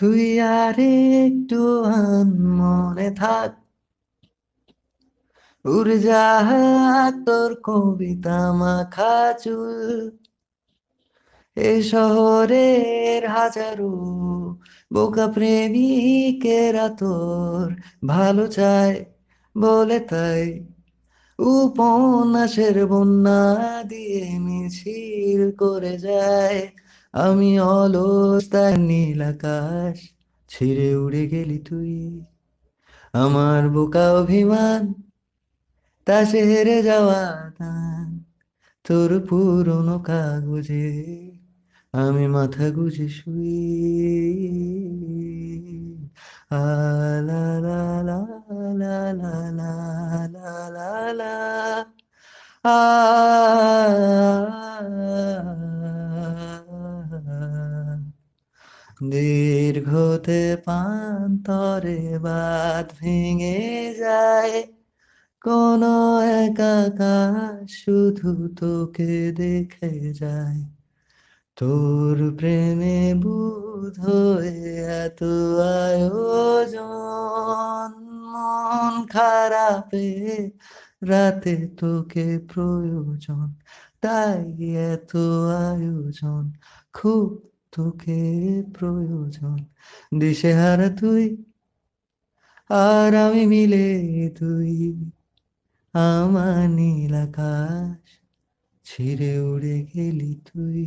তুই আর একটু মনে থাক, উড়জাহাজ তোর কবিতা মাখা চুল, এ শহরের হাজারো বোকা প্রেমিকেরা তোর ভালো চায় বলে তাই উপন্যাসের বন্যা দিয়ে মিছিল করে যায়। আমি অলস তার নীল আকাশ ছিঁড়ে উড়ে গেলি তুই, আমার বোকা অভিমান তা সে হেরে যাওয়া গান, তোর পুরনো কাগজে আমি মাথা গুজে শুই। আ লা লা লা লা লা লা লা লা লা। আ দীর্ঘতে পান্তরে বাঁধ ভেঙে যায়, কোন এক আকাশ শুধু তোকে দেখে যায়। তোর প্রেমে বুধ হয়ে এত আয়োজন, মন খারাপে রাতে তোকে প্রয়োজন, তাই এত আয়োজন, খুব তোকে প্রয়োজন। দিশেহারা তুই আর আমি মিলে, তুই আমার নীল আকাশ ছিঁড়ে উড়ে গেলি তুই।